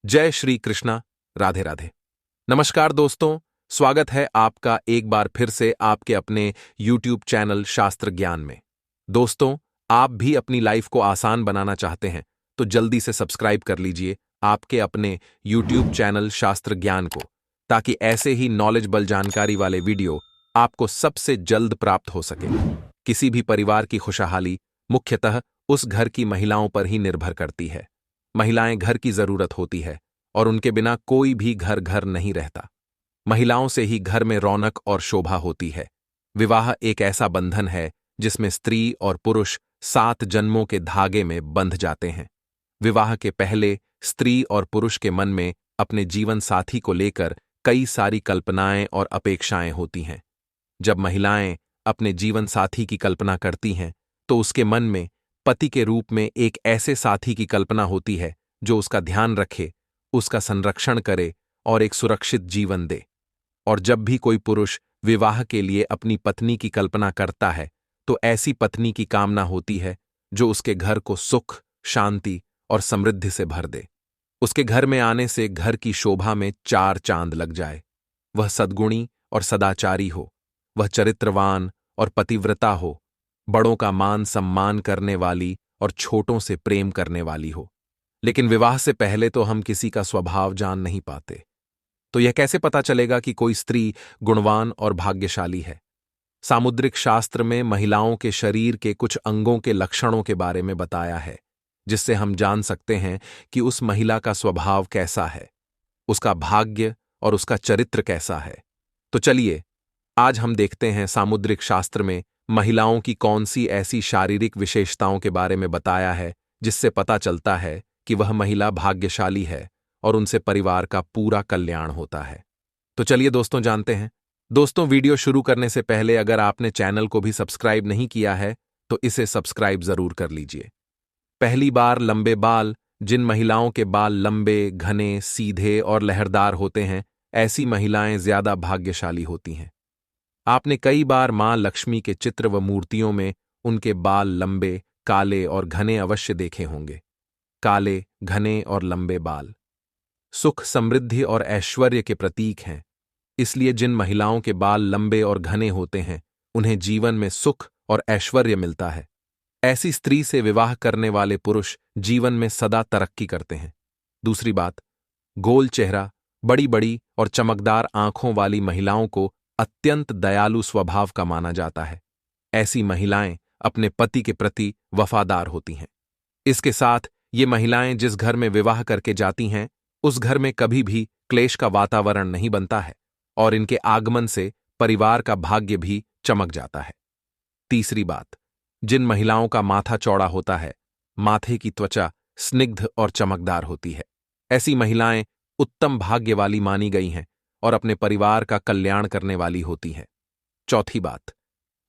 जय श्री कृष्णा। राधे राधे। नमस्कार दोस्तों, स्वागत है आपका एक बार फिर से आपके अपने YouTube चैनल शास्त्र ज्ञान में। दोस्तों, आप भी अपनी लाइफ को आसान बनाना चाहते हैं तो जल्दी से सब्सक्राइब कर लीजिए आपके अपने YouTube चैनल शास्त्र ज्ञान को, ताकि ऐसे ही नॉलेजबल जानकारी वाले वीडियो आपको सबसे जल्द प्राप्त हो सके। किसी भी परिवार की खुशहाली मुख्यतः उस घर की महिलाओं पर ही निर्भर करती है। महिलाएं घर की जरूरत होती है और उनके बिना कोई भी घर घर नहीं रहता। महिलाओं से ही घर में रौनक और शोभा होती है। विवाह एक ऐसा बंधन है जिसमें स्त्री और पुरुष 7 जन्मों के धागे में बंध जाते हैं। विवाह के पहले स्त्री और पुरुष के मन में अपने जीवन साथी को लेकर कई सारी कल्पनाएं और अपेक्षाएं होती हैं। जब महिलाएं अपने जीवन साथी की कल्पना करती हैं तो उसके मन में पति के रूप में एक ऐसे साथी की कल्पना होती है जो उसका ध्यान रखे, उसका संरक्षण करे और एक सुरक्षित जीवन दे। और जब भी कोई पुरुष विवाह के लिए अपनी पत्नी की कल्पना करता है तो ऐसी पत्नी की कामना होती है जो उसके घर को सुख, शांति और समृद्धि से भर दे। उसके घर में आने से घर की शोभा में 4 चांद लग जाए। वह सद्गुणी और सदाचारी हो, वह चरित्रवान और पतिव्रता हो, बड़ों का मान सम्मान करने वाली और छोटों से प्रेम करने वाली हो। लेकिन विवाह से पहले तो हम किसी का स्वभाव जान नहीं पाते, तो यह कैसे पता चलेगा कि कोई स्त्री गुणवान और भाग्यशाली है? सामुद्रिक शास्त्र में महिलाओं के शरीर के कुछ अंगों के लक्षणों के बारे में बताया है, जिससे हम जान सकते हैं कि उस महिला का स्वभाव कैसा है, उसका भाग्य और उसका चरित्र कैसा है। तो चलिए, आज हम देखते हैं सामुद्रिक शास्त्र में महिलाओं की कौन सी ऐसी शारीरिक विशेषताओं के बारे में बताया है जिससे पता चलता है कि वह महिला भाग्यशाली है और उनसे परिवार का पूरा कल्याण होता है। तो चलिए दोस्तों, जानते हैं। दोस्तों, वीडियो शुरू करने से पहले अगर आपने चैनल को भी सब्सक्राइब नहीं किया है तो इसे सब्सक्राइब जरूर कर लीजिए। पहली बार लंबे बाल। जिन महिलाओं के बाल लंबे, घने, सीधे और लहरदार होते हैं, ऐसी महिलाएं ज्यादा भाग्यशाली होती हैं। आपने कई बार मां लक्ष्मी के चित्र व मूर्तियों में उनके बाल लंबे, काले और घने अवश्य देखे होंगे। काले, घने और लंबे बाल सुख, समृद्धि और ऐश्वर्य के प्रतीक हैं। इसलिए जिन महिलाओं के बाल लंबे और घने होते हैं, उन्हें जीवन में सुख और ऐश्वर्य मिलता है। ऐसी स्त्री से विवाह करने वाले पुरुष जीवन में सदा तरक्की करते हैं। दूसरी बात, गोल चेहरा, बड़ी बड़ी और चमकदार आंखों वाली महिलाओं को अत्यंत दयालु स्वभाव का माना जाता है। ऐसी महिलाएं अपने पति के प्रति वफादार होती हैं। इसके साथ ये महिलाएं जिस घर में विवाह करके जाती हैं, उस घर में कभी भी क्लेश का वातावरण नहीं बनता है और इनके आगमन से परिवार का भाग्य भी चमक जाता है। तीसरी बात, जिन महिलाओं का माथा चौड़ा होता है, माथे की त्वचा स्निग्ध और चमकदार होती है, ऐसी महिलाएं उत्तम भाग्य वाली मानी गई हैं और अपने परिवार का कल्याण करने वाली होती हैं। चौथी बात,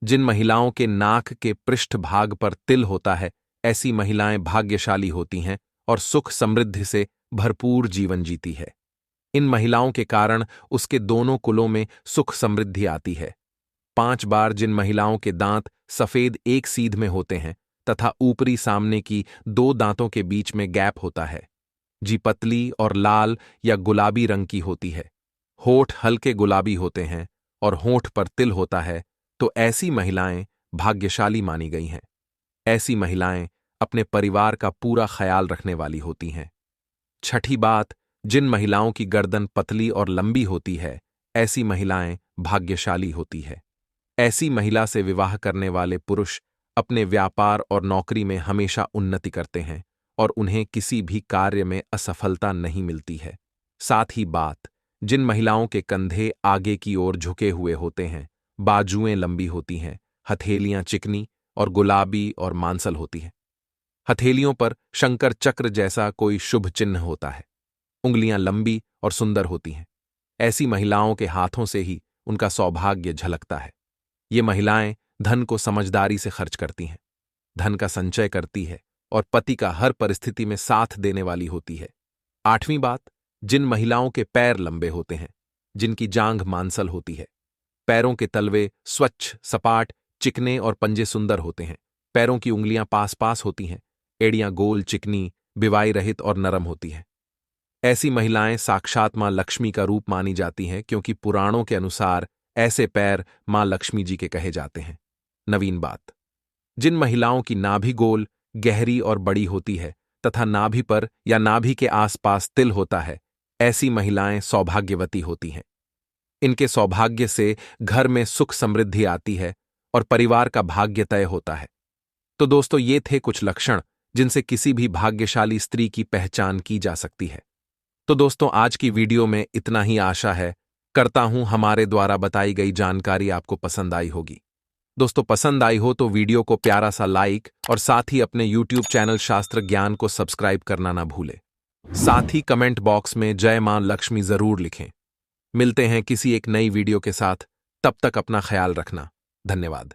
जिन महिलाओं के नाक के पृष्ठ भाग पर तिल होता है, ऐसी महिलाएं भाग्यशाली होती हैं और सुख समृद्धि से भरपूर जीवन जीती है। इन महिलाओं के कारण उसके दोनों कुलों में सुख समृद्धि आती है। 5 बार जिन महिलाओं के दांत सफेद एक सीध में होते हैं तथा ऊपरी सामने की 2 दांतों के बीच में गैप होता है, जी पतली और लाल या गुलाबी रंग की होती है, होठ हल्के गुलाबी होते हैं और होठ पर तिल होता है, तो ऐसी महिलाएं भाग्यशाली मानी गई हैं। ऐसी महिलाएं अपने परिवार का पूरा ख्याल रखने वाली होती हैं। छठी बात, जिन महिलाओं की गर्दन पतली और लंबी होती है, ऐसी महिलाएं भाग्यशाली होती है। ऐसी महिला से विवाह करने वाले पुरुष अपने व्यापार और नौकरी में हमेशा उन्नति करते हैं और उन्हें किसी भी कार्य में असफलता नहीं मिलती है। साथ ही बात, जिन महिलाओं के कंधे आगे की ओर झुके हुए होते हैं, बाजुएं लंबी होती हैं, हथेलियां चिकनी और गुलाबी और मांसल होती हैं, हथेलियों पर शंकर चक्र जैसा कोई शुभ चिन्ह होता है, उंगलियां लंबी और सुंदर होती हैं, ऐसी महिलाओं के हाथों से ही उनका सौभाग्य झलकता है। ये महिलाएं धन को समझदारी से खर्च करती हैं, धन का संचय करती है और पति का हर परिस्थिति में साथ देने वाली होती है। 8वीं बात, जिन महिलाओं के पैर लंबे होते हैं, जिनकी जांघ मांसल होती है, पैरों के तलवे स्वच्छ, सपाट, चिकने और पंजे सुंदर होते हैं, पैरों की उंगलियां पास पास होती हैं, एड़ियां गोल, चिकनी, बिवाई रहित और नरम होती हैं। ऐसी महिलाएं साक्षात मां लक्ष्मी का रूप मानी जाती हैं क्योंकि पुराणों के अनुसार ऐसे पैर मां लक्ष्मी जी के कहे जाते हैं। नवीन बात, जिन महिलाओं की नाभि गोल, गहरी और बड़ी होती है तथा नाभि पर या नाभि के आसपास तिल होता है, ऐसी महिलाएं सौभाग्यवती होती हैं। इनके सौभाग्य से घर में सुख समृद्धि आती है और परिवार का भाग्य तय होता है। तो दोस्तों, ये थे कुछ लक्षण जिनसे किसी भी भाग्यशाली स्त्री की पहचान की जा सकती है। तो दोस्तों, आज की वीडियो में इतना ही। आशा है करता हूं हमारे द्वारा बताई गई जानकारी आपको पसंद आई होगी। दोस्तों, पसंद आई हो तो वीडियो को प्यारा सा लाइक और साथ ही अपने YouTube चैनल शास्त्र ज्ञान को सब्सक्राइब करना ना भूलें। साथ ही कमेंट बॉक्स में जय मां लक्ष्मी जरूर लिखें। मिलते हैं किसी एक नई वीडियो के साथ, तब तक अपना ख्याल रखना। धन्यवाद।